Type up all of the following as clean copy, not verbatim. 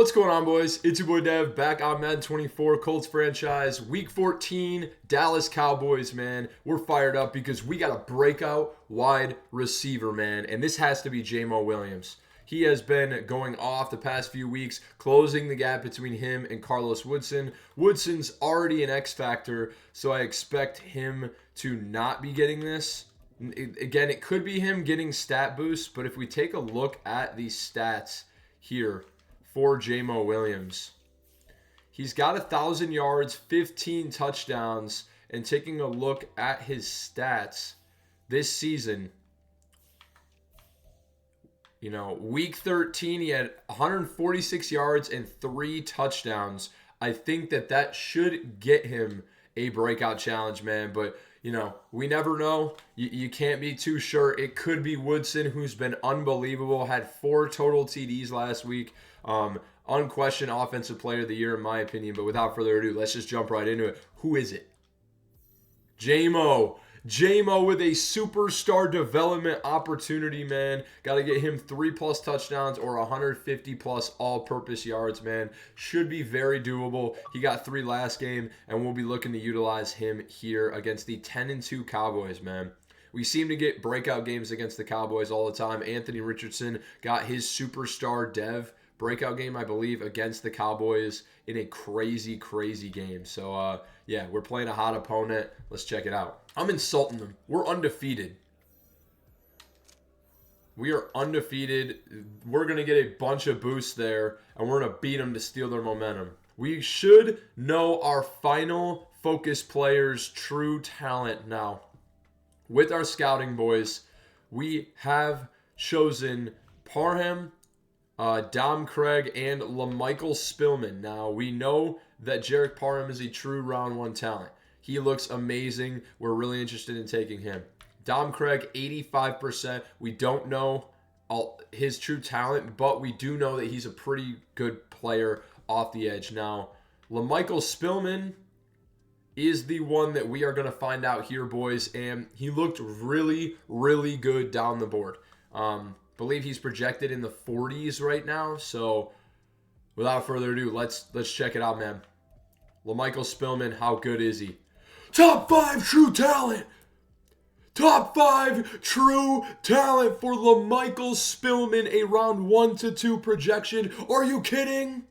What's going on, boys? It's your boy Dev back on Madden 24 Colts franchise. Week 14, Dallas Cowboys, man. We're fired up because we got a breakout wide receiver, man. And this has to be Jamo Williams. He has been going off the past few weeks, closing the gap between him and Carlos Woodson. Woodson's already an X factor, so I expect him to not be getting this. Again, it could be him getting stat boosts, but if we take a look at these stats here for Jamo Williams, he's got 1,000 yards, 15 touchdowns, and taking a look at his stats this season, week 13, he had 146 yards and 3 touchdowns. I think that should get him a breakout challenge, man, but we never know. You can't be too sure. It could be Woodson, who's been unbelievable. Had 4 total TDs last week. Unquestioned offensive player of the year, in my opinion. But without further ado, let's just jump right into it. Who is it? Jamo with a superstar development opportunity, man. Got to get him 3+ touchdowns or 150+ all-purpose yards, man. Should be very doable. He got 3 last game, and we'll be looking to utilize him here against the 10-2 Cowboys, man. We seem to get breakout games against the Cowboys all the time. Anthony Richardson got his superstar dev breakout game, I believe, against the Cowboys in a crazy game. So, yeah, we're playing a hot opponent. Let's check it out. I'm insulting them. We're undefeated. We are undefeated. We're going to get a bunch of boosts there, and we're going to beat them to steal their momentum. We should know our final focus players' true talent now. With our scouting, boys, we have chosen Parham, Dom Craig, and LaMichael Spillman. Now, we know that Jarek Parham is a true round 1 talent. He looks amazing. We're really interested in taking him. Dom Craig, 85%. We don't know his true talent, but we do know that he's a pretty good player off the edge. Now, LaMichael Spillman is the one that we are going to find out here, boys, and he looked really good down the board. Believe he's projected in the 40s right now, so without further ado, let's check it out, man. LaMichael Spillman, how good is he? Top 5 true talent! Top 5 true talent for LaMichael Spillman, a round 1 to 2 projection. Are you kidding?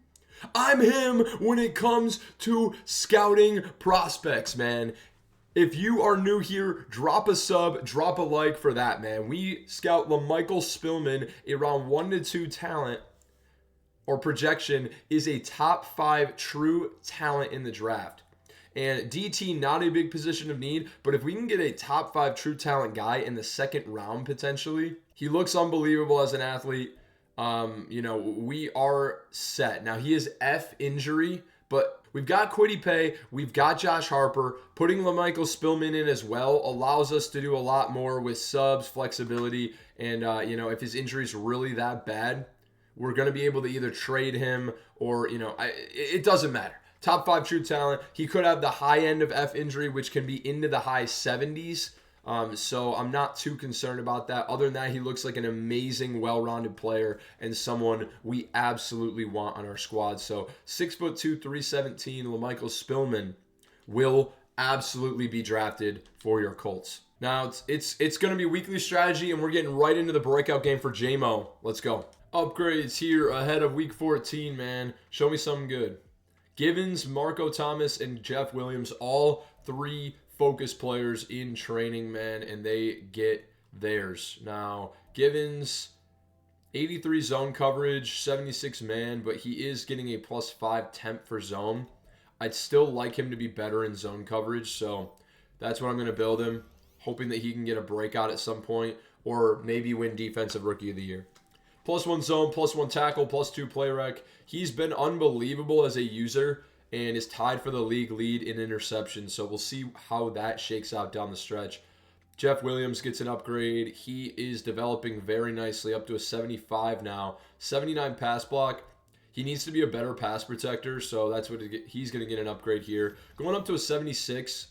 I'm him when it comes to scouting prospects, man. If you are new here, drop a sub, drop a like for that, man. We scout LaMichael Spillman, a round 1 to 2 talent or projection, is a top 5 true talent in the draft. And DT, not a big position of need, but if we can get a top 5 true talent guy in the 2nd round potentially, he looks unbelievable as an athlete. We are set. Now, he is F injury, but we've got Kwity Paye, we've got Josh Harper. Putting LaMichael Spillman in as well allows us to do a lot more with subs, flexibility, and, if his injury is really that bad, we're going to be able to either trade him or, it doesn't matter. Top 5 true talent. He could have the high end of F injury, which can be into the high 70s. So I'm not too concerned about that. Other than that, he looks like an amazing, well-rounded player and someone we absolutely want on our squad. So 6'2", 317, LaMichael Spillman will absolutely be drafted for your Colts. Now, it's going to be weekly strategy, and we're getting right into the breakout game for Jamo. Let's go. Upgrades here ahead of week 14, man. Show me something good. Givens, Marco Thomas, and Jeff Williams, all 3 focus players in training, man, and they get theirs. Now, Givens, 83 zone coverage, 76 man, but he is getting a +5 temp for zone. I'd still like him to be better in zone coverage, so that's what I'm going to build him, hoping that he can get a breakout at some point or maybe win Defensive Rookie of the Year. +1 zone, +1 tackle, +2 play rec. He's been unbelievable as a user and is tied for the league lead in interceptions. So we'll see how that shakes out down the stretch. Jeff Williams gets an upgrade. He is developing very nicely, up to a 75 now. 79 pass block. He needs to be a better pass protector, so that's what he's going to get an upgrade here. Going up to a 76.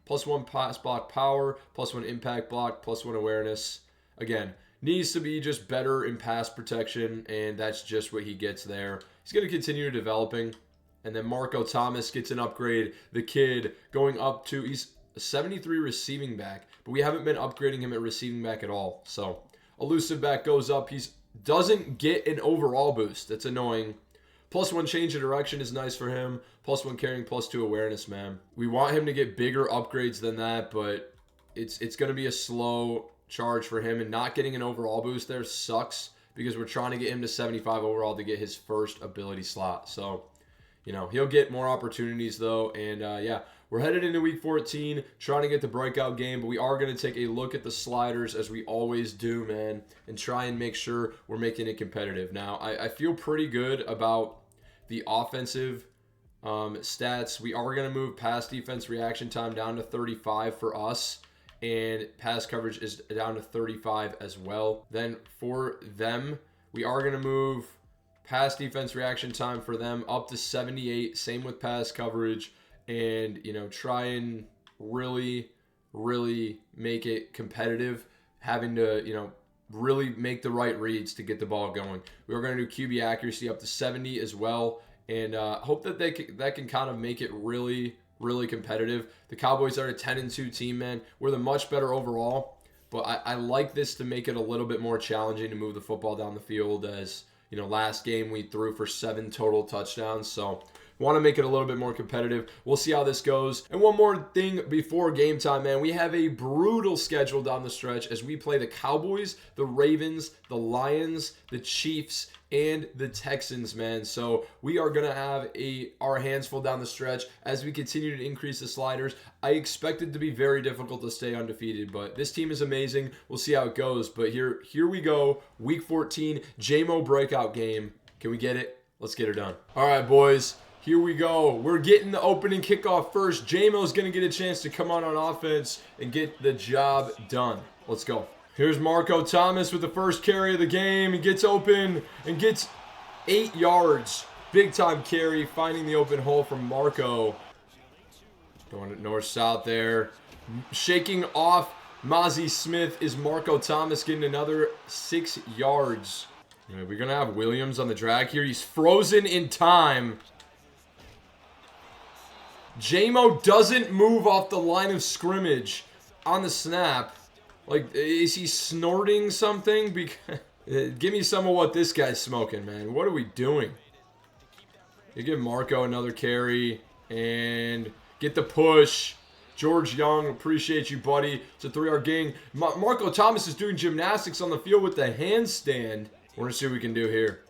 +1 pass block power, +1 impact block, +1 awareness. Again, needs to be just better in pass protection, and that's just what he gets there. he's going to continue developing. And then Marco Thomas gets an upgrade. The kid going up to, he's a 73 receiving back, but we haven't been upgrading him at receiving back at all. So elusive back goes up. He doesn't get an overall boost. That's annoying. +1 change of direction is nice for him. +1 carrying, +2 awareness, man. We want him to get bigger upgrades than that, but it's going to be a slow charge for him. And not getting an overall boost there sucks because we're trying to get him to 75 overall to get his first ability slot. So, you know, he'll get more opportunities though. And yeah, we're headed into week 14, trying to get the breakout game, but we are going to take a look at the sliders as we always do, man, and try and make sure we're making it competitive. Now, I feel pretty good about the offensive stats. We are going to move pass defense reaction time down to 35 for us, and pass coverage is down to 35 as well. Then for them, we are going to move pass defense reaction time for them up to 78. Same with pass coverage. And, you know, try and really make it competitive, having to, you know, really make the right reads to get the ball going. We are going to do QB accuracy up to 70 as well, and hope that that can kind of make it really competitive. The Cowboys are a 10-2 team, man. We're the much better overall, but I like this to make it a little bit more challenging to move the football down the field, as, you know, last game we threw for 7 total touchdowns, so want to make it a little bit more competitive. We'll see how this goes. And one more thing before game time, man. We have a brutal schedule down the stretch as we play the Cowboys, the Ravens, the Lions, the Chiefs, and the Texans, man. So we are going to have our hands full down the stretch as we continue to increase the sliders. I expect it to be very difficult to stay undefeated, but this team is amazing. We'll see how it goes. But here we go. Week 14, Jamo breakout game. Can we get it? Let's get her done. All right, boys. Here we go. We're getting the opening kickoff first. Jamo's going to get a chance to come on offense and get the job done. Let's go. Here's Marco Thomas with the first carry of the game. He gets open and gets 8 yards. Big time carry, finding the open hole from Marco. Going north-south there. Shaking off Mozzie Smith is Marco Thomas getting another 6 yards. We're going to have Williams on the drag here. He's frozen in time. Jamo doesn't move off the line of scrimmage on the snap. Like, is he snorting something? Because give me some of what this guy's smoking, man. What are we doing? You give Marco another carry and get the push. George Young, appreciate you, buddy. It's a 3-yard gain. Marco Thomas is doing gymnastics on the field with the handstand. We're going to see what we can do here.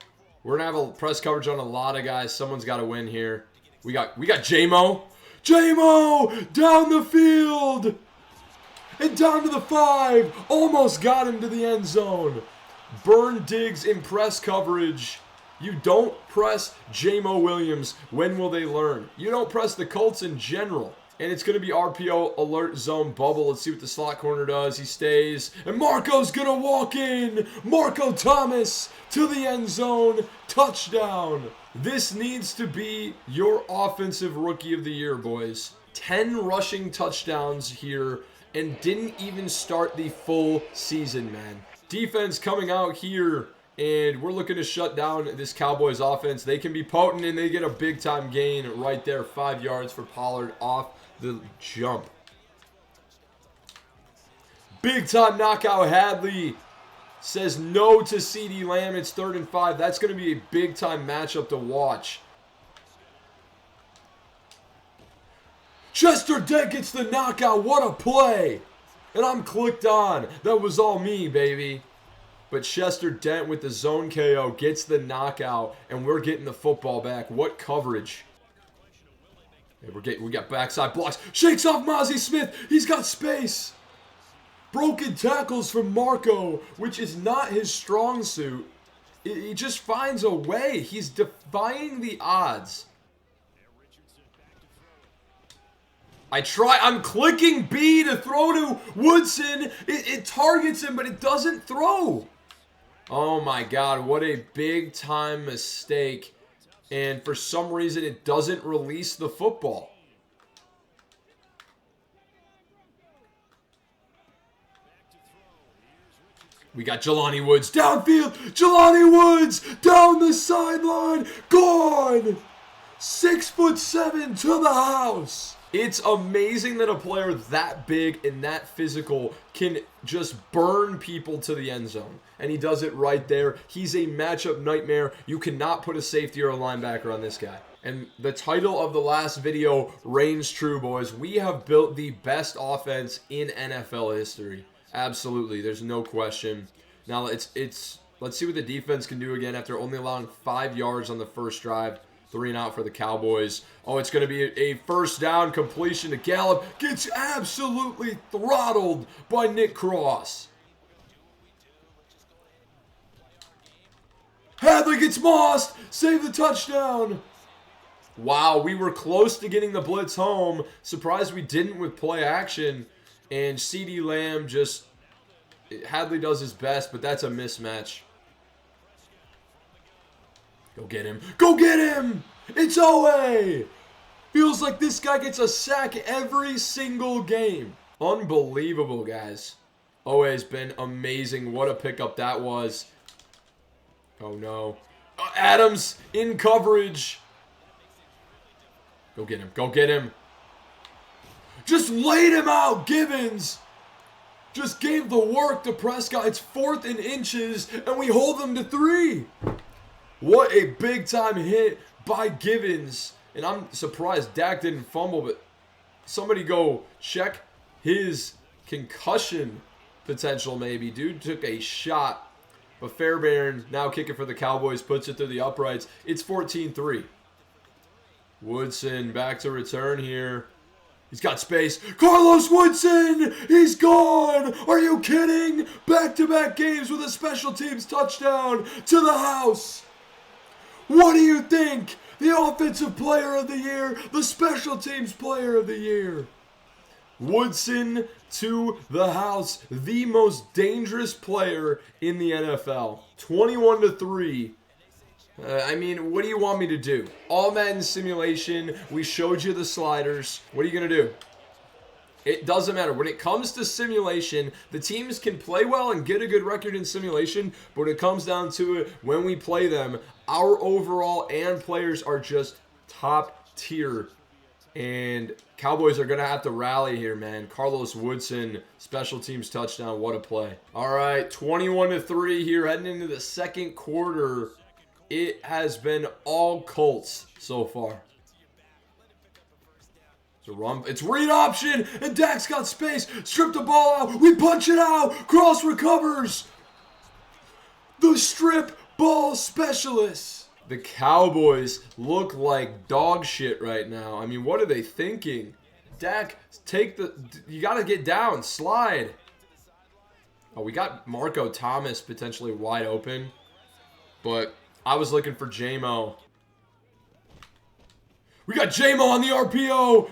We're going to have a press coverage on a lot of guys. Someone's got to win here. We got Jamo. Jamo down the field and down to the 5. Almost got him to the end zone. Burn Diggs in press coverage. You don't press Jameson Williams. When will they learn? You don't press the Colts in general. And it's going to be RPO alert zone bubble. Let's see what the slot corner does. He stays. And Marco's going to walk in. Marco Thomas to the end zone. Touchdown. This needs to be your offensive rookie of the year, boys. 10 rushing touchdowns here and didn't even start the full season, man. Defense coming out here, and we're looking to shut down this Cowboys offense. They can be potent, and they get a big-time gain right there. 5 yards for Pollard off the jump. Big-time knockout Hadley says no to CeeDee Lamb. It's 3rd and 5. That's going to be a big-time matchup to watch. Chester Dent gets the knockout. What a play. And I'm clicked on. That was all me, baby. But Chester Dent with the zone KO gets the knockout, and we're getting the football back. What coverage. We got backside blocks. Shakes off Mozzie Smith. He's got space. Broken tackles from Marco, which is not his strong suit. He just finds a way. He's defying the odds. I'm clicking B to throw to Woodson. It targets him, but it doesn't throw. Oh my God, what a big time mistake. And for some reason, it doesn't release the football. We got Jelani Woods downfield. Jelani Woods down the sideline. Gone. 6'7" to the house. It's amazing that a player that big and that physical can just burn people to the end zone. And he does it right there. He's a matchup nightmare. You cannot put a safety or a linebacker on this guy. And the title of the last video reigns true, boys. We have built the best offense in NFL history. Absolutely. There's no question. Now, let's see what the defense can do again after only allowing 5 yards on the first drive. 3 and out for the Cowboys. Oh, it's going to be a first down completion to Gallup. Gets absolutely throttled by Nick Cross. Hadley gets mossed. Save the touchdown. Wow, we were close to getting the blitz home. Surprised we didn't with play action. And CeeDee Lamb just... Hadley does his best, but that's a mismatch. Go get him. Go get him! It's Owe! Feels like this guy gets a sack every single game. Unbelievable, guys. Owe's been amazing. What a pickup that was. Oh, no. Adams in coverage. Go get him. Go get him. Just laid him out, Givens. Just gave the work to Prescott. It's 4th and inches, and we hold them to 3. What a big-time hit by Givens. And I'm surprised Dak didn't fumble, but somebody go check his concussion potential maybe. Dude took a shot. But Fairbairn now kicking for the Cowboys, puts it through the uprights. It's 14-3. Woodson back to return here. He's got space. Carlos Woodson! He's gone! Are you kidding? Back-to-back games with a special teams touchdown to the house. What do you think? The offensive player of the year, the special teams player of the year. Woodson to the house, the most dangerous player in the NFL. 21-3. I mean, what do you want me to do? All Madden simulation. We showed you the sliders. What are you going to do? It doesn't matter. When it comes to simulation, the teams can play well and get a good record in simulation, but when it comes down to it, when we play them, our overall and players are just top tier. And Cowboys are going to have to rally here, man. Carlos Woodson, special teams touchdown. What a play. All right, 21-3 here, heading into the second quarter. It has been all Colts so far. It's a run. It's read option, and Dak's got space. Strip the ball out. We punch it out. Cross recovers. The strip ball specialist. The Cowboys look like dog shit right now. I mean, what are they thinking? Dak, you got to get down. Slide. Oh, we got Marco Thomas potentially wide open. But I was looking for Jamo. We got Jamo on the RPO.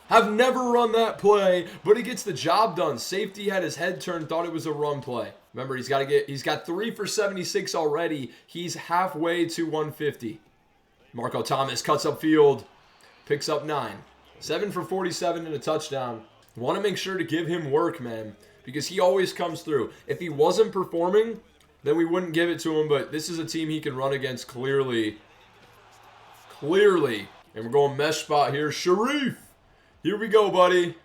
Have never run that play, but he gets the job done. Safety had his head turned, thought it was a run play. Remember, he's got 3 for 76 already. He's halfway to 150. Marco Thomas cuts up field, picks up 9. 7 for 47 and a touchdown. Want to make sure to give him work, man, because he always comes through. If he wasn't performing, then we wouldn't give it to him, but this is a team he can run against clearly. Clearly. And we're going mesh spot here. Sharif. Here we go, buddy.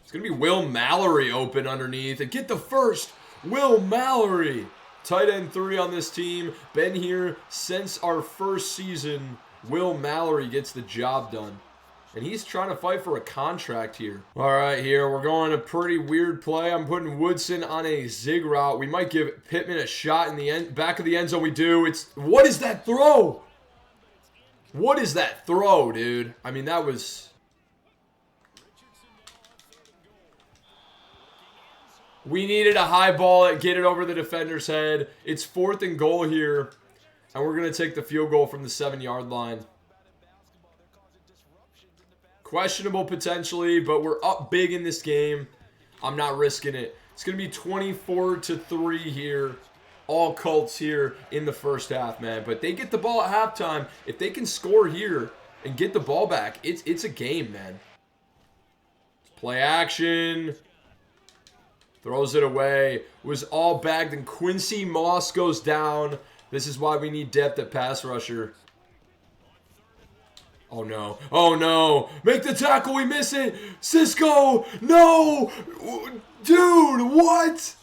It's going to be Will Mallory open underneath. And get the first. Will Mallory. Tight end 3 on this team. Been here since our first season. Will Mallory gets the job done. And he's trying to fight for a contract here. All right, here we're going a pretty weird play. I'm putting Woodson on a zig route. We might give Pittman a shot in the back of the end zone. We do. What is that throw? What is that throw, dude? I mean, that was... We needed a high ball, get it over the defender's head. It's 4th and goal here. And we're going to take the field goal from the 7-yard line. Questionable potentially, but we're up big in this game. I'm not risking it. It's going to be 24-3 here. All Colts here in the first half, man. But they get the ball at halftime. If they can score here and get the ball back, it's a game, man. Play action. Throws it away. Was all bagged, and Quincy Moss goes down. This is why we need depth at pass rusher. Oh, no. Oh, no. Make the tackle. We miss it. Cisco. No. Dude, what?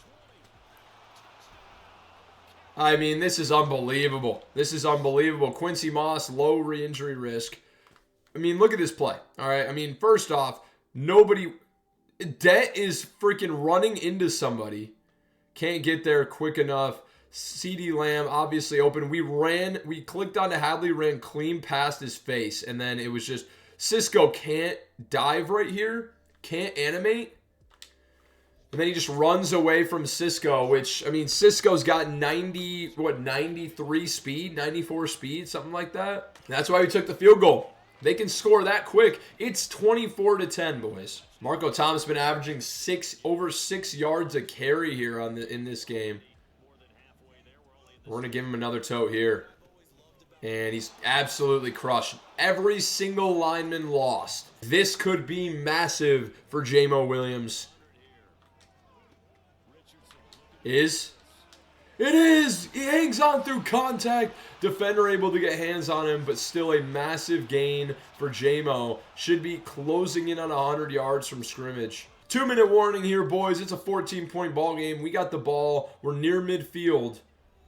I mean, this is unbelievable. This is unbelievable. Quincy Moss, low re-injury risk. I mean, look at this play. All right. I mean, first off, nobody... Det is freaking running into somebody. Can't get there quick enough. CeeDee Lamb obviously open. We clicked onto Hadley, ran clean past his face, and then it was just Cisco can't dive right here, can't animate. And then he just runs away from Cisco, which, I mean, Cisco's got 93 speed, 94 speed, something like that. That's why we took the field goal. They can score that quick. It's 24-10, boys. Marco Thomas been averaging over 6 yards a carry here in this game. We're going to give him another tote here. And he's absolutely crushed. Every single lineman lost. This could be massive for Jamo Williams. It is! He hangs on through contact. Defender able to get hands on him, but still a massive gain for Jamo. Should be closing in on 100 yards from scrimmage. 2-minute warning here, boys. It's a 14-point ball game. We got the ball. We're near midfield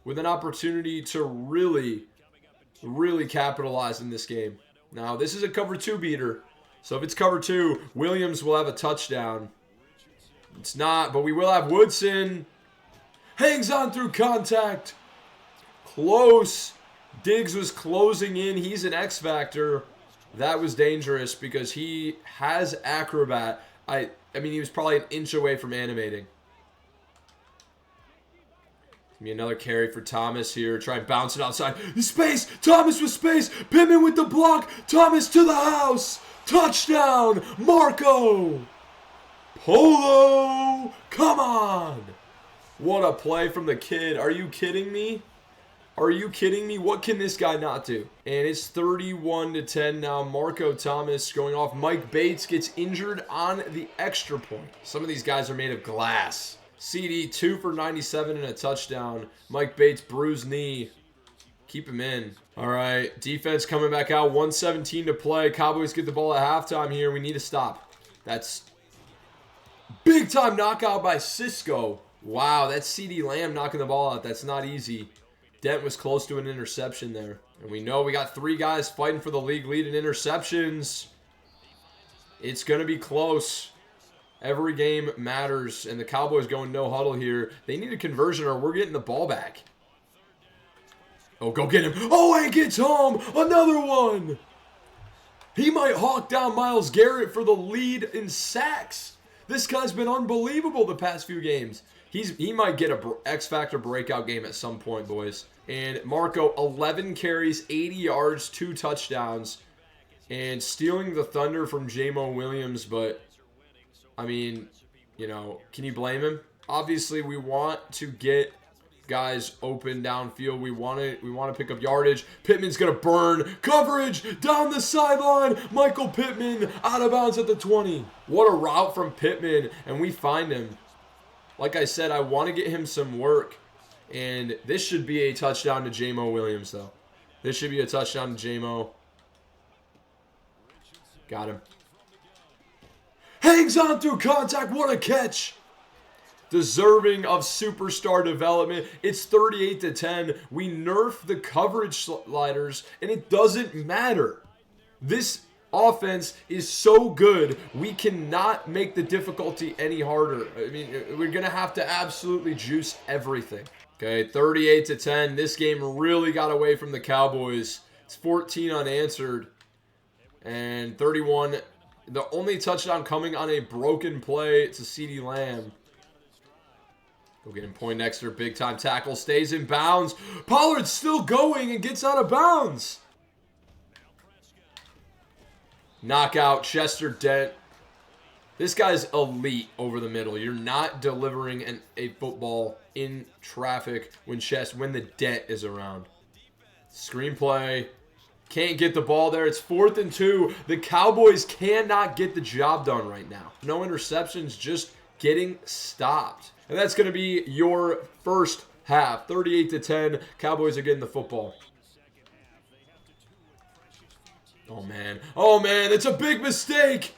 with an opportunity to really capitalize in this game. Now, this is a cover 2 beater. So if it's cover 2, Williams will have a touchdown. It's not, but we will have Woodson. Hangs on through contact. Close. Diggs was closing in. He's an X factor. That was dangerous because he has acrobat. I mean, he was probably an inch away from animating. Give me another carry for Thomas here. Try and bounce it outside. Space. Thomas with space. Pittman with the block. Thomas to the house. Touchdown. Marco. Polo. Come on. What a play from the kid. Are you kidding me? Are you kidding me? What can this guy not do? And it's 31-10 now. Marco Thomas going off. Mike Bates gets injured on the extra point. Some of these guys are made of glass. CD 2 for 97 and a touchdown. Mike Bates bruised knee. Keep him in. All right. Defense coming back out. 1:17 to play. Cowboys get the ball at halftime here. We need to stop. That's big time knockout by Cisco. Wow, that's CeeDee Lamb knocking the ball out. That's not easy. Dent was close to an interception there. And we know we got 3 guys fighting for the league lead in interceptions. It's going to be close. Every game matters. And the Cowboys going no huddle here. They need a conversion or we're getting the ball back. Oh, go get him. Oh, and gets home. Another one. He might hawk down Myles Garrett for the lead in sacks. This guy's been unbelievable the past few games. He might get a X-Factor breakout game at some point, boys. And Marco, 11 carries, 80 yards, 2 touchdowns. And stealing the thunder from Jamo Williams. But, I mean, you know, can you blame him? Obviously, we want to get guys open downfield. We want to pick up yardage. Pittman's going to burn. Coverage down the sideline. Michael Pittman out of bounds at the 20. What a route from Pittman. And we find him. Like I said, I want to get him some work. And this should be a touchdown to Jamo Williams, though. This should be a touchdown to Jamo. Got him. Hangs on through contact. What a catch. Deserving of superstar development. It's 38-10. We nerf the coverage sliders, and it doesn't matter. This offense is so good, we cannot make the difficulty any harder. I mean, we're going to have to absolutely juice everything. Okay, 38-10. This game really got away from the Cowboys. It's 14 unanswered. And 31. The only touchdown coming on a broken play. It's a CeeDee Lamb. Go get him, Poindexter. Big time tackle. Stays in bounds. Pollard's still going and gets out of bounds. Knockout. Chester Dent. This guy's elite over the middle. You're not delivering a football in traffic when the Dent is around. Screenplay. Can't get the ball there. It's 4th and 2. The Cowboys cannot get the job done right now. No interceptions. Just getting stopped. And that's going to be your first half. 38-10. Cowboys are getting the football. Oh, man. Oh, man. It's a big mistake.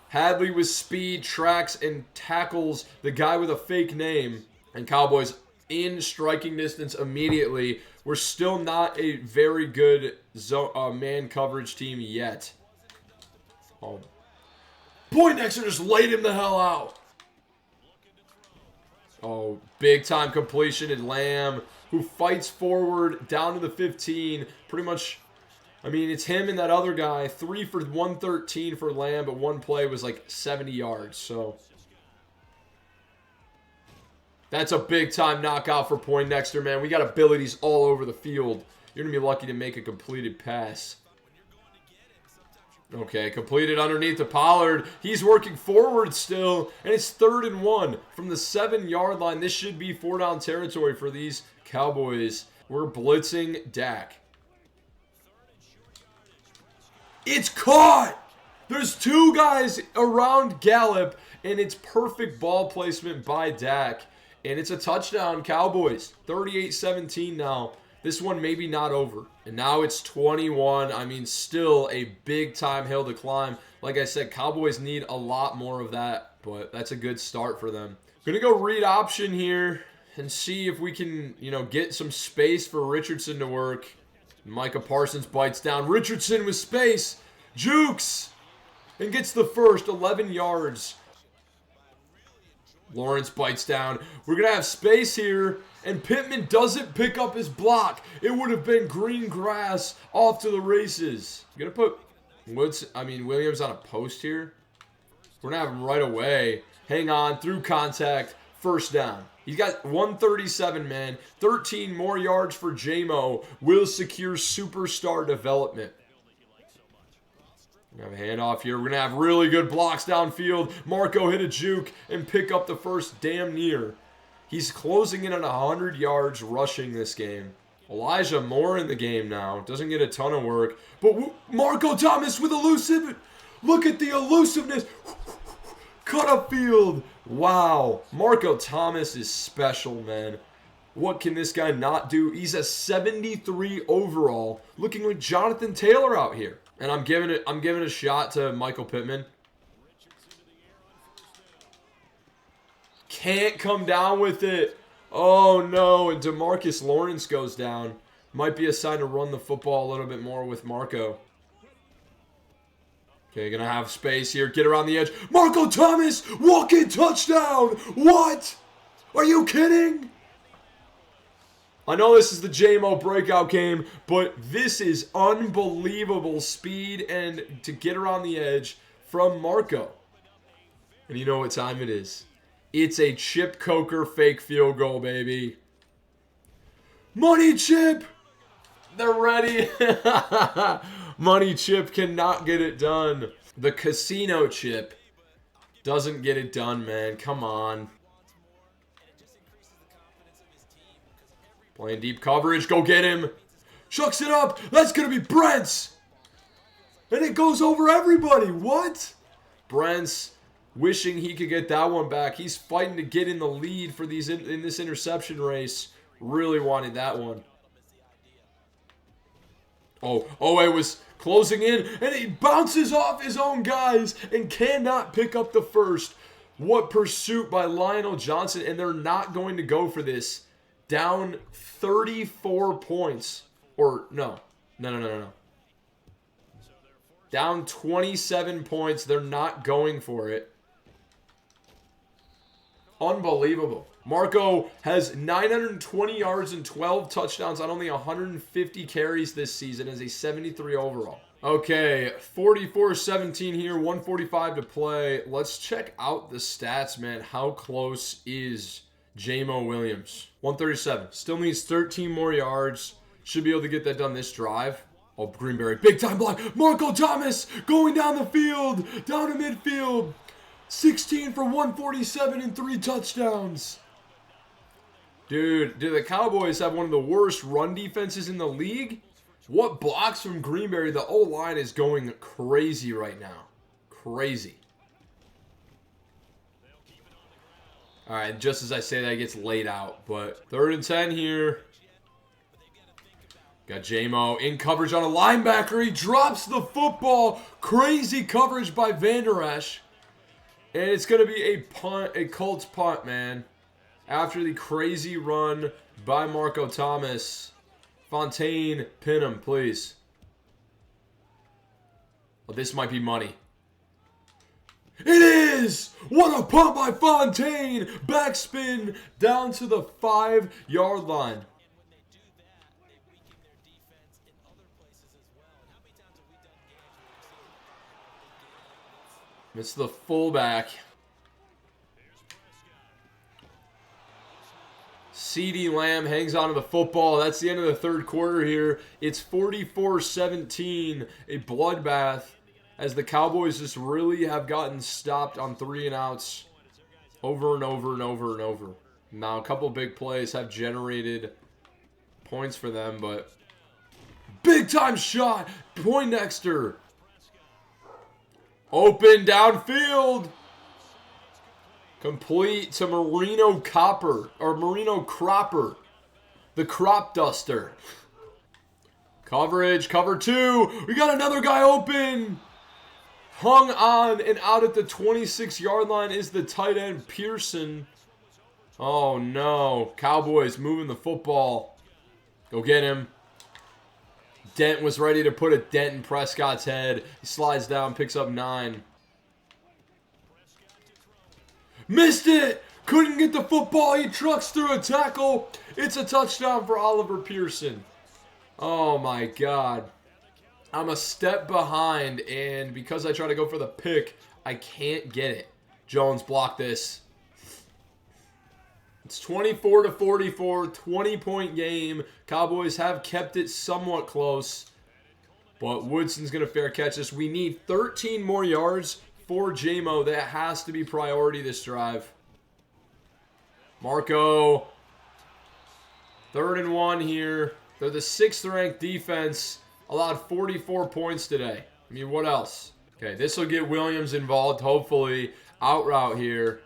Hadley with speed, tracks, and tackles the guy with a fake name. And Cowboys in striking distance immediately. We're still not a very good man coverage team yet. Oh. Poindexter just laid him the hell out. Oh, big time completion, and Lamb, who fights forward down to the 15. Pretty much, I mean, it's him and that other guy. 3 for 113 for Lamb, but one play was like 70 yards. So that's a big time knockout for Poindexter, man. We got abilities all over the field. You're going to be lucky to make a completed pass. Okay, completed underneath to Pollard. He's working forward still, and it's 3rd and 1 from the 7-yard line. This should be 4-down territory for these Cowboys. We're blitzing Dak. It's caught! There's 2 guys around Gallup, and it's perfect ball placement by Dak. And it's a touchdown, Cowboys. 38-17 now. This one maybe not over. And now it's 21. I mean, still a big-time hill to climb. Like I said, Cowboys need a lot more of that, but that's a good start for them. Going to go read option here and see if we can, get some space for Richardson to work. Micah Parsons bites down. Richardson with space. Jukes. And gets the first 11 yards. Lawrence bites down. We're going to have space here. And Pittman doesn't pick up his block. It would have been green grass off to the races. Going to put Williams on a post here. We're going to have him right away. Hang on. Through contact. First down. He's got 137, man. 13 more yards for Jamo. Will secure superstar development. We're going to have a handoff here. We're going to have really good blocks downfield. Marco hit a juke and pick up the first damn near. He's closing in on 100 yards rushing this game. Elijah Moore in the game now. Doesn't get a ton of work. But Marco Thomas with elusive. Look at the elusiveness. Cut up field. Wow. Marco Thomas is special, man. What can this guy not do? He's a 73 overall. Looking like Jonathan Taylor out here. And I'm giving a shot to Michael Pittman. Can't come down with it. Oh no, and DeMarcus Lawrence goes down. Might be a sign to run the football a little bit more with Marco. Okay, gonna have space here. Get around the edge. Marco Thomas, walk-in touchdown. What? Are you kidding? I know this is the Jamo breakout game, but this is unbelievable speed and to get around the edge from Marco. And you know what time it is. It's a Chip Coker fake field goal, baby. Money Chip! They're ready. Money Chip cannot get it done. The casino Chip doesn't get it done, man. Come on. Playing deep coverage. Go get him. Chucks it up. That's going to be Brent's. And it goes over everybody. What? Brent's wishing he could get that one back. He's fighting to get in the lead for these in this interception race. Really wanted that one. Oh, it was closing in. And he bounces off his own guys and cannot pick up the first. What pursuit by Lionel Johnson. And they're not going to go for this. Down 34 points. Or, no. Down 27 points. They're not going for it. Unbelievable. Marco has 920 yards and 12 touchdowns on only 150 carries this season as a 73 overall. Okay, 44-17 here, 145 to play. Let's check out the stats, man. How close is Jamo Williams? 137. Still needs 13 more yards. Should be able to get that done this drive. Oh, Greenberry, big time block. Marco Thomas going down the field, down to midfield. 16 for 147 and 3 touchdowns. Dude, do the Cowboys have one of the worst run defenses in the league? What blocks from Greenberry? The O-line is going crazy right now. Crazy. All right, just as I say that, it gets laid out. But 3rd and 10 here. Got Jamo in coverage on a linebacker. He drops the football. Crazy coverage by Van Der Esch. And it's going to be a punt, a Colts punt, man. After the crazy run by Marco Thomas. Fontaine, pin him, please. Oh, this might be money. It is! What a punt by Fontaine! Backspin down to the 5-yard line. It's the fullback. CeeDee Lamb hangs on to the football. That's the end of the 3rd quarter here. It's 44-17, a bloodbath, as the Cowboys just really have gotten stopped on 3 and outs over and over and over and over. Now, a couple big plays have generated points for them, but big-time shot. Poindexter. Open downfield. Complete to Marino Cropper. The crop duster. Coverage, cover 2. We got another guy open. Hung on and out at the 26-yard line is the tight end Pearson. Oh no. Cowboys moving the football. Go get him. Dent was ready to put a dent in Prescott's head. He slides down, picks up 9. Missed it! Couldn't get the football. He trucks through a tackle. It's a touchdown for Oliver Pearson. Oh my God. I'm a step behind, and because I try to go for the pick, I can't get it. Jones blocked this. It's 24-44, 20-point game. Cowboys have kept it somewhat close, but Woodson's going to fair catch this. We need 13 more yards for Jamo. That has to be priority this drive. Marco, 3rd and 1 here. They're the 6th-ranked defense. Allowed 44 points today. I mean, what else? Okay, this will get Williams involved, hopefully. Out route here.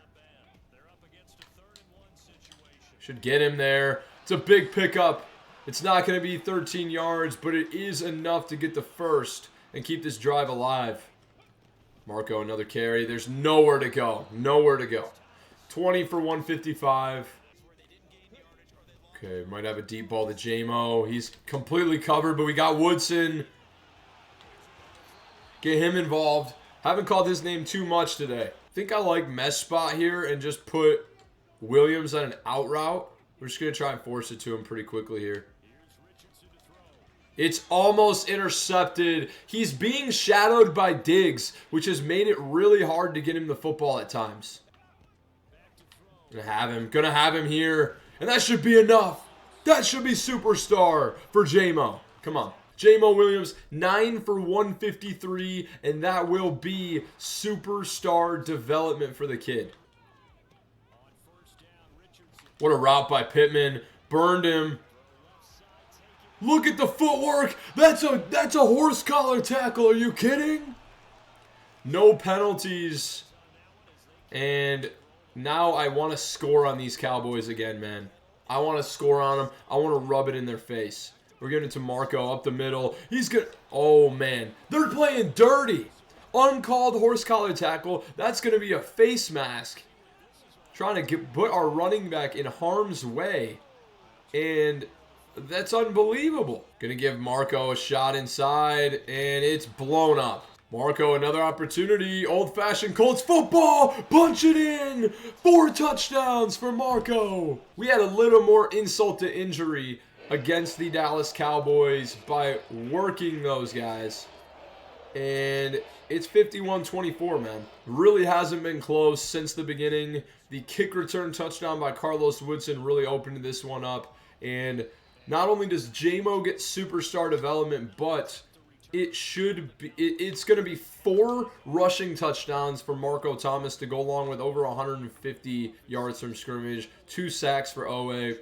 Should get him there. It's a big pickup. It's not going to be 13 yards, but it is enough to get the first and keep this drive alive. Marco, another carry. There's nowhere to go. Nowhere to go. 20 for 155. Okay, might have a deep ball to Jamo. He's completely covered, but we got Woodson. Get him involved. Haven't called his name too much today. I think I like mesh spot here and just put Williams on an out route. We're just going to try and force it to him pretty quickly here. It's almost intercepted. He's being shadowed by Diggs, which has made it really hard to get him the football at times. Gonna have him here. And that should be enough. That should be superstar for Jamo. Come on. Jamo Williams, 9 for 153, and that will be superstar development for the kid. What a route by Pittman. Burned him. Look at the footwork. That's a horse collar tackle. Are you kidding? No penalties. And now I want to score on these Cowboys again, man. I want to score on them. I want to rub it in their face. We're giving it to Marco up the middle. He's good. Oh, man. They're playing dirty. Uncalled horse collar tackle. That's going to be a face mask. Trying to put our running back in harm's way. And that's unbelievable. Going to give Marco a shot inside, and it's blown up. Marco, another opportunity. Old-fashioned Colts football. Punch it in. 4 touchdowns for Marco. We had a little more insult to injury against the Dallas Cowboys by working those guys. And it's 51-24, man. Really hasn't been close since the beginning. The kick return touchdown by Carlos Woodson really opened this one up. And not only does Jamo get superstar development, but it's going to be 4 rushing touchdowns for Marco Thomas to go along with over 150 yards from scrimmage, 2 sacks for OA.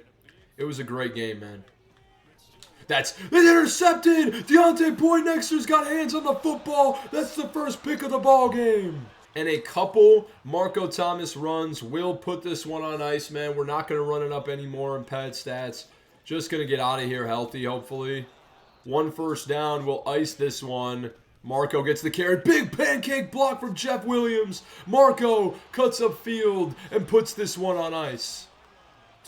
It was a great game, man. That's intercepted. Deontay Poindexter's got hands on the football. That's the first pick of the ball game. and a couple Marco Thomas runs will put this one on ice, man. We're not going to run it up anymore in pad stats. Just going to get out of here healthy, hopefully. 1 first down. We'll ice this one. Marco gets the carry. Big pancake block from Jeff Williams. Marco cuts upfield and puts this one on ice.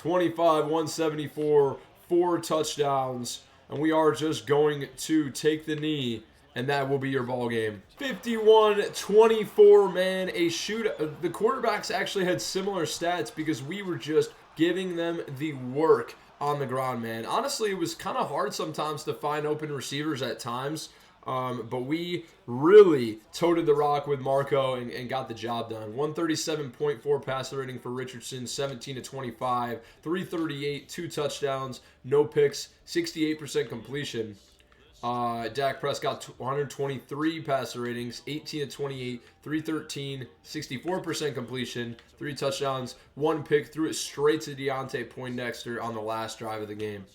25-174, 4 touchdowns. And we are just going to take the knee, and that will be your ball game. 51-24, man. A shoot. The quarterbacks actually had similar stats because we were just giving them the work on the ground, man. Honestly, it was kind of hard sometimes to find open receivers at times. But we really toted the rock with Marco and got the job done. 137.4 passer rating for Richardson, 17-25, 338, 2 touchdowns, no picks, 68% completion. Dak Prescott, 123 passer ratings, 18-28, 313, 64% completion, 3 touchdowns, 1 pick, threw it straight to Deontay Poindexter on the last drive of the game.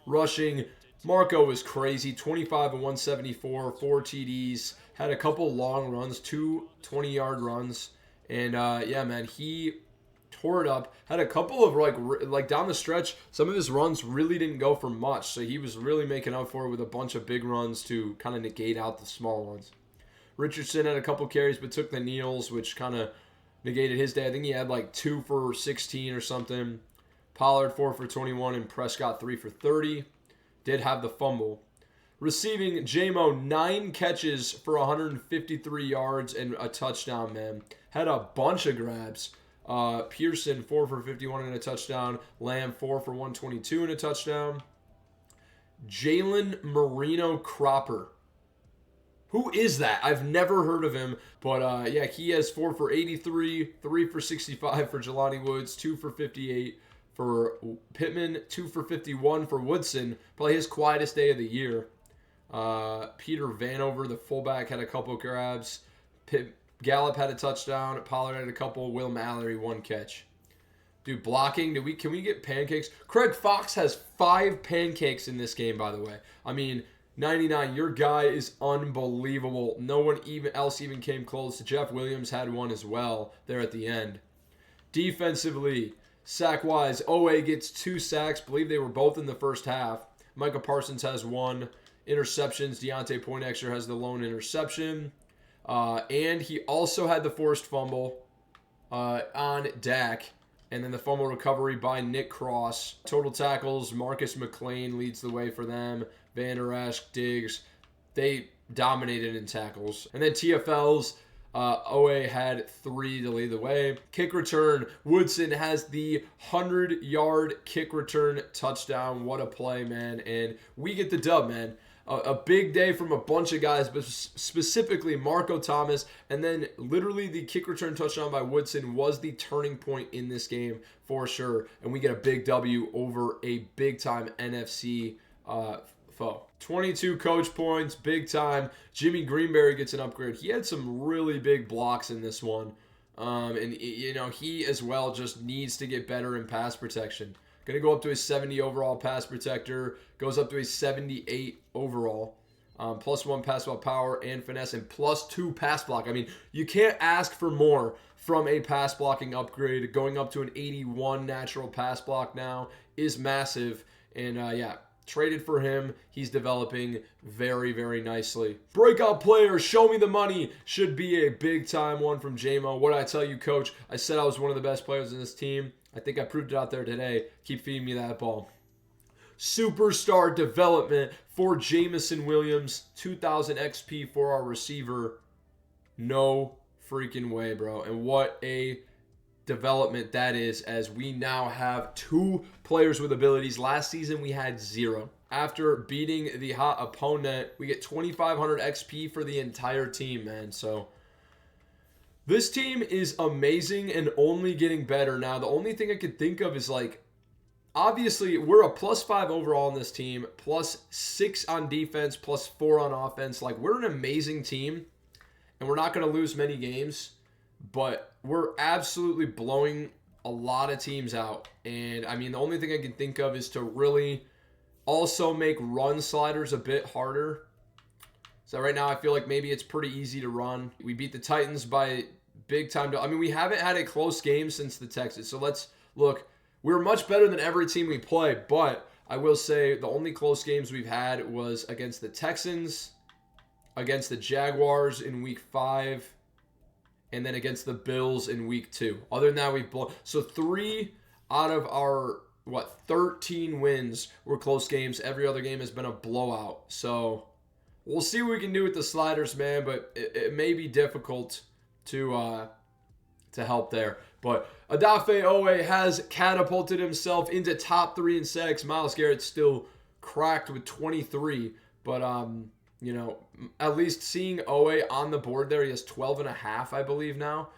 Rushing, Marco was crazy, 25-174, 4 TDs, had a couple long runs, 2 20-yard runs, and yeah, man, he tore it up. Had a couple of like down the stretch, some of his runs really didn't go for much, so he was really making up for it with a bunch of big runs to kind of negate out the small ones. Richardson had a couple carries but took the kneels, which kind of negated his day. I think he had like 2 for 16 or something. Pollard 4 for 21 and Prescott 3 for 30. Did have the fumble. Receiving, Jamo, 9 catches for 153 yards and a touchdown, man. Had a bunch of grabs. Pearson, 4 for 51 and a touchdown. Lamb, 4 for 122 and a touchdown. Jalen Marino Cropper. Who is that? I've never heard of him. But, yeah, he has 4 for 83, 3 for 65 for Jelani Woods, 2 for 58 for Pittman, 2 for 51 for Woodson. Probably his quietest day of the year. Peter Vanover, the fullback, had a couple grabs. Gallup had a touchdown. Pollard had a couple. Will Mallory, 1 catch. Dude, blocking. Can we get pancakes? Craig Fox has 5 pancakes in this game, by the way. I mean, 99, your guy is unbelievable. No one else even came close. Jeff Williams had 1 as well there at the end. Defensively, sack-wise, OA gets 2 sacks. Believe they were both in the first half. Micah Parsons has 1. Interceptions, Deontay Poindexter has the lone interception. And he also had the forced fumble on Dak. And then the fumble recovery by Nick Cross. Total tackles, Marcus McLean leads the way for them. Van Der Esch, Diggs, they dominated in tackles. And then TFLs, OA had 3 to lead the way. Kick return, Woodson has the 100-yard kick return touchdown. What a play, man. And we get the dub, man. A big day from a bunch of guys, but specifically Marco Thomas. And then literally the kick return touchdown by Woodson was the turning point in this game for sure. And we get a big W over a big-time NFC foe. 22 coach points, big time. Jimmy Greenberry gets an upgrade. He had some really big blocks in this one. And, you know, he as well just needs to get better in pass protection. Going to go up to a 70 overall pass protector. Goes up to a 78 overall. +1 pass ball power and finesse and +2 pass block. I mean, you can't ask for more from a pass blocking upgrade. Going up to an 81 natural pass block now is massive. And, yeah. Traded for him. He's developing very, very nicely. Breakout player, show me the money. Should be a big-time one from Jamo. What did I tell you, coach? I said I was one of the best players in this team. I think I proved it out there today. Keep feeding me that ball. Superstar development for Jameson Williams. 2,000 XP for our receiver. No freaking way, bro. And what a development that is, as we now have 2 players with abilities. Last season we had 0. After beating the hot opponent, we get 2,500 XP for the entire team, man. So this team is amazing and only getting better. Now the only thing I could think of is, like, obviously we're a +5 overall in this team, +6 on defense, +4 on offense. Like, we're an amazing team and we're not going to lose many games. But we're absolutely blowing a lot of teams out. And, I mean, the only thing I can think of is to really also make run sliders a bit harder. So right now I feel like maybe it's pretty easy to run. We beat the Titans by big time. I mean, we haven't had a close game since the Texans. So let's look. We're much better than every team we play, but I will say the only close games we've had was against the Texans, against the Jaguars in week 5, and then against the Bills in week 2. Other than that, we've blown. So 3 out of our, 13 wins were close games. Every other game has been a blowout. So we'll see what we can do with the sliders, man, but it may be difficult to help there. But Odafe Owe has catapulted himself into top 3 in sacks. Myles Garrett still cracked with 23, but you know, at least seeing Owe on the board there, he has 12.5, I believe now,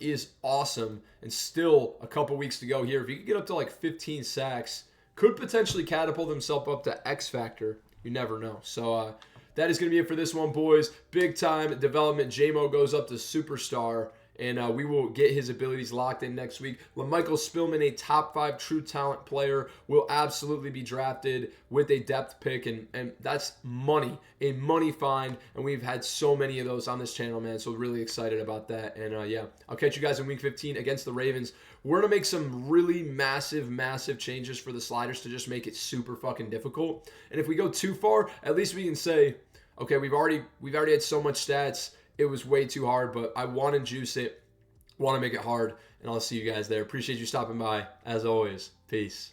is awesome. And still a couple weeks to go here. If he could get up to like 15 sacks, could potentially catapult himself up to X Factor. You never know. So that is going to be it for this one, boys. Big time development. Jamo goes up to superstar. And we will get his abilities locked in next week. LaMichael Spillman, a top 5 true talent player, will absolutely be drafted with a depth pick. And that's money, a money find. And we've had so many of those on this channel, man. So really excited about that. And yeah, I'll catch you guys in week 15 against the Ravens. We're going to make some really massive changes for the sliders to just make it super fucking difficult. And if we go too far, at least we can say, okay, we've already had so much stats. It was way too hard, but I want to juice it, want to make it hard, and I'll see you guys there. Appreciate you stopping by. As always, peace.